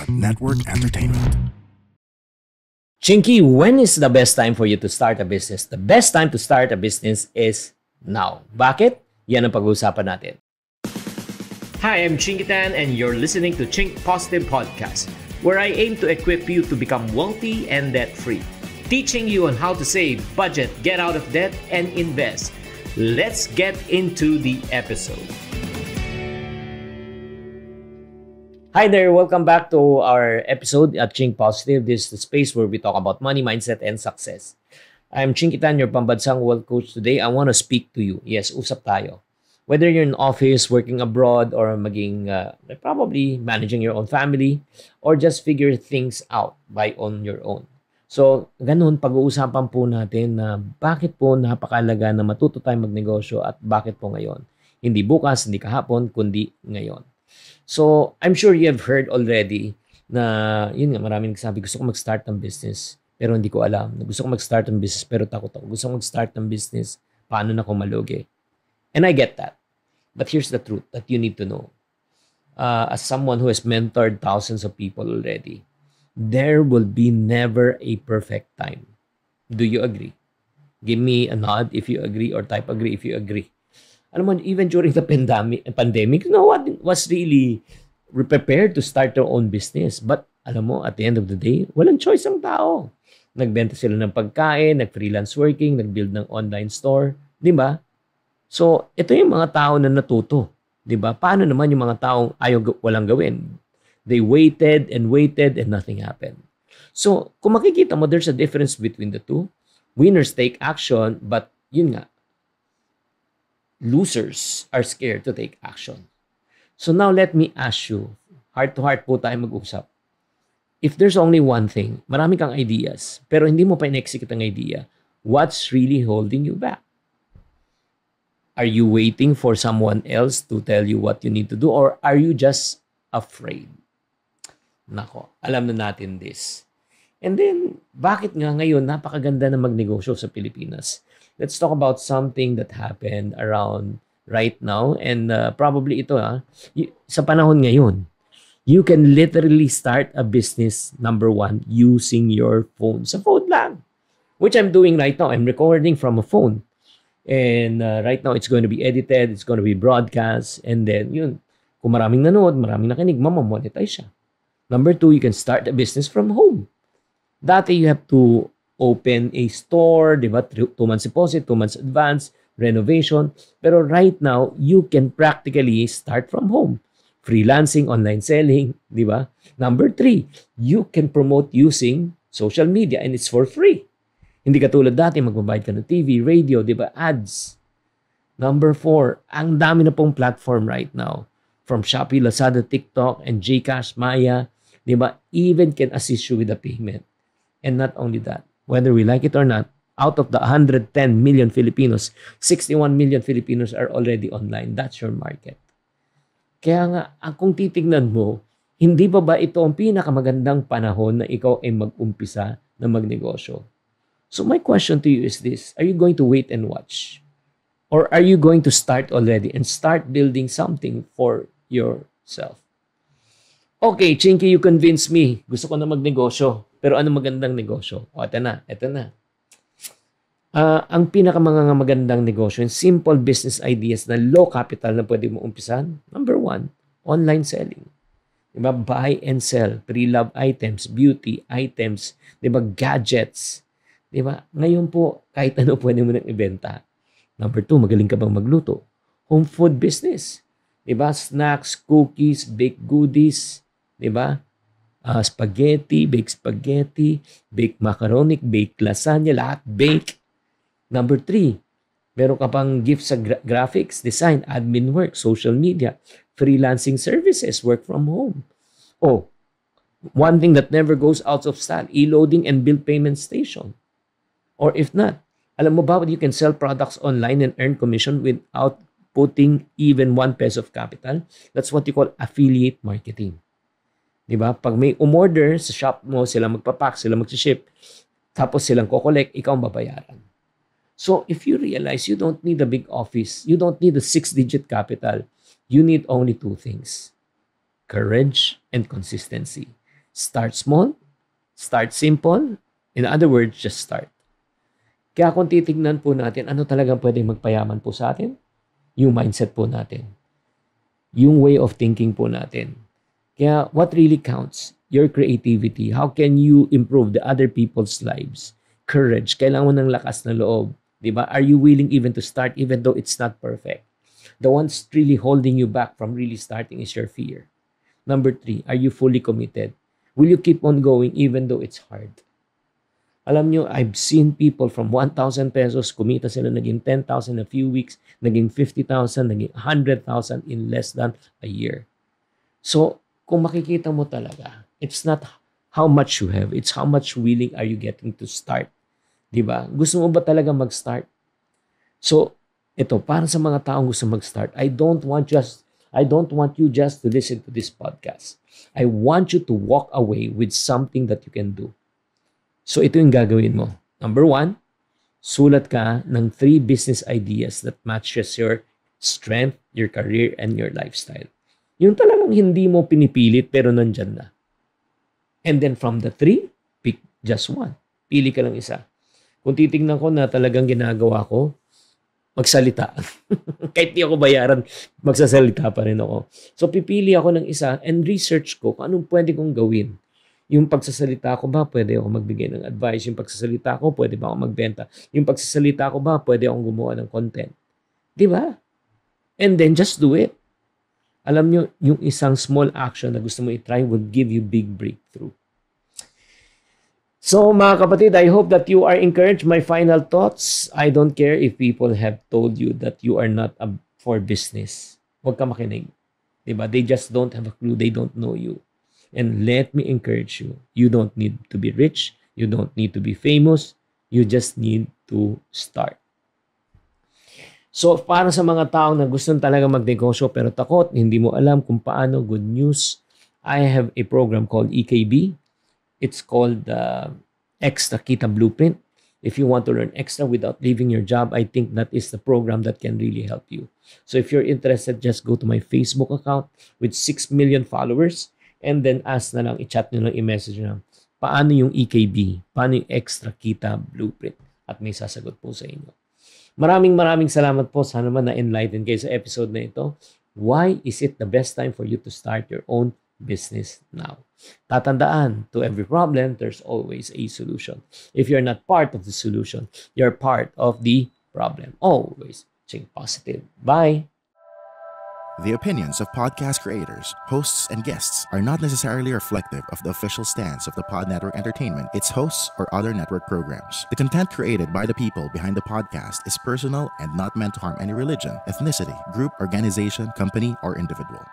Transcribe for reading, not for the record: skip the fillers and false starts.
Network Entertainment. Chinky, when is the best time for you to start a business? The best time to start a business is now. Bakit? Yan ang pag-uusapan natin. Hi, I'm Chinky Tan and you're listening to Chink Positive Podcast, where I aim to equip you to become wealthy and debt-free. Teaching you on how to save, budget, get out of debt, and invest. Let's get into the episode. Hi there, welcome back to our episode at Chink Positive. This is the space where we talk about money, mindset, and success. I'm Chinky Tan, your pambansang wealth coach. Today, I want to speak to you. Yes, usap tayo. Whether you're in office, working abroad, or probably managing your own family, or just figure things out on your own. So, ganun, pag-uusapan po natin na bakit po napakalaga na matuto tayong magnegosyo at bakit po ngayon. Hindi bukas, hindi kahapon, kundi ngayon. So, I'm sure you have heard already na, yun nga, maraming nagsabi, gusto ko mag-start ng business, pero hindi ko alam. Gusto ko mag-start ng business, pero takot ako. Gusto ko mag-start ng business, paano na ako malugi? And I get that. But here's the truth that you need to know. As someone who has mentored thousands of people already, there will be never a perfect time. Do you agree? Give me a nod if you agree or type agree if you agree. Alam mo, even during the pandemic, no one was really prepared to start their own business. But alam mo, at the end of the day, walang choice ang tao. Nagbenta sila ng pagkain, nag-freelance working, nag-build ng online store. Di ba? So, ito yung mga tao na natuto. Di ba? Paano naman yung mga taong walang gawin? They waited and nothing happened. So, kung makikita mo, there's a difference between the two. Winners take action, but yun nga, losers are scared to take action. So now let me ask you, heart to heart po tayo mag-usap. If there's only one thing, marami kang ideas, pero hindi mo pa in-execute ang idea, what's really holding you back? Are you waiting for someone else to tell you what you need to do, or are you just afraid? Nako, alam na natin this. And then, bakit nga ngayon napakaganda na magnegosyo sa Pilipinas? Let's talk about something that happened around right now. And probably ito, sa panahon ngayon, you can literally start a business, number one, using your phone. Sa phone lang. Which I'm doing right now. I'm recording from a phone. And right now, it's going to be edited. It's going to be broadcast. And then, yun. Kung maraming nanood, maraming nakinig, mamamonetize siya. Number two, you can start a business from home. Dati, you have to open a store, di ba? 2 months deposit, 2 months advance, renovation. Pero right now, you can practically start from home. Freelancing, online selling, di ba? Number 3, you can promote using social media and it's for free. Hindi katulad dati, magbabayad ka ng TV, radio, di ba? Ads. Number 4, ang dami na pong platform right now. From Shopee, Lazada, TikTok, and GCash, Maya, di ba? Even can assist you with the payment. And not only that, whether we like it or not, out of the 110 million Filipinos, 61 million Filipinos are already online. That's your market. Kaya nga, kung titignan mo, hindi ba ito ang pinakamagandang panahon na ikaw ay mag-umpisa na magnegosyo? So my question to you is this, are you going to wait and watch? Or are you going to start already and start building something for yourself? Okay, Chinky, you convinced me. Gusto ko na magnegosyo. Pero ano magandang negosyo? O, ito na. Ang pinakamagandang negosyo, yung simple business ideas na low capital na pwede mo umpisan. Number 1, online selling. Diba? Buy and sell. Pre-love items, beauty items, diba? Gadgets. Diba? Ngayon po, kahit ano pwede mo nang ibenta. Number 2, magaling ka bang magluto? Home food business. Diba? Snacks, cookies, baked goodies. Diba? Spaghetti, baked macaroni, baked lasagna, lahat bake. Number 3, meron ka pang gifts sa graphics, design, admin work, social media, freelancing services, work from home. Oh, one thing that never goes out of style, e-loading and bill payment station. Or if not, alam mo ba you can sell products online and earn commission without putting even 1 peso of capital? That's what you call affiliate marketing. Diba? Pag may umorder sa shop mo, sila magpapack, sila mag-ship, tapos silang kokolek, ikaw ang babayaran. So, if you realize you don't need a big office, you don't need a 6-digit capital, you need only 2 things. Courage and consistency. Start small, start simple. In other words, just start. Kaya kung titignan po natin, ano talagang pwedeng magpayaman po sa atin? Yung mindset po natin. Yung way of thinking po natin. Kaya what really counts? Your creativity. How can you improve the other people's lives? Courage. Kailangan mo ng lakas na loob. Diba? Are you willing even to start even though it's not perfect? The one's really holding you back from really starting is your fear. Number 3, are you fully committed? Will you keep on going even though it's hard? Alam nyo, I've seen people from 1,000 pesos, kumita sila, naging 10,000 in a few weeks, naging 50,000, naging 100,000 in less than a year. So, kung makikita mo talaga, it's not how much you have, it's how much willing are you getting to start. Diba? Gusto mo ba talaga mag-start? So, ito, para sa mga taong gusto mag-start, I don't want you just to listen to this podcast. I want you to walk away with something that you can do. So ito yung gagawin mo. Number 1, sulat ka ng 3 business ideas that matches your strength, your career, and your lifestyle. Yung talagang hindi mo pinipilit pero nandyan na. And then from the 3, pick just 1. Pili ka lang isa. Kung titignan ko na talagang ginagawa ko, magsalita. Kahit di ako bayaran, magsasalita pa rin ako. So pipili ako ng isa and research ko kung anong pwede kong gawin. Yung pagsasalita ko ba, pwede ako magbigay ng advice. Yung pagsasalita ko, pwede ba ako magbenta. Yung pagsasalita ko ba, pwede akong gumawa ng content. Di ba? And then just do it. Alam nyo, yung isang small action na gusto mo i-try will give you big breakthrough. So mga kapatid, I hope that you are encouraged. My final thoughts, I don't care if people have told you that you are not for business. Huwag ka makinig. Diba? They just don't have a clue. They don't know you. And let me encourage you. You don't need to be rich. You don't need to be famous. You just need to start. So para sa mga taong na gustong talaga magnegosyo pero takot, hindi mo alam kung paano, good news. I have a program called EKB. It's called Extra Kita Blueprint. If you want to learn extra without leaving your job, I think that is the program that can really help you. So if you're interested, just go to my Facebook account with 6 million followers and then ask na lang, i-chat nyo lang, i-message nyo lang, paano yung EKB? Paano yung Extra Kita Blueprint? At may sasagot po sa inyo. Maraming salamat po. Sana naman na-enlighten kayo sa episode na ito. Why is it the best time for you to start your own business now? Tatandaan, to every problem, there's always a solution. If you're not part of the solution, you're part of the problem. Always think positive. Bye! The opinions of podcast creators, hosts, and guests are not necessarily reflective of the official stance of the Pod Network Entertainment, its hosts, or other network programs. The content created by the people behind the podcast is personal and not meant to harm any religion, ethnicity, group, organization, company, or individual.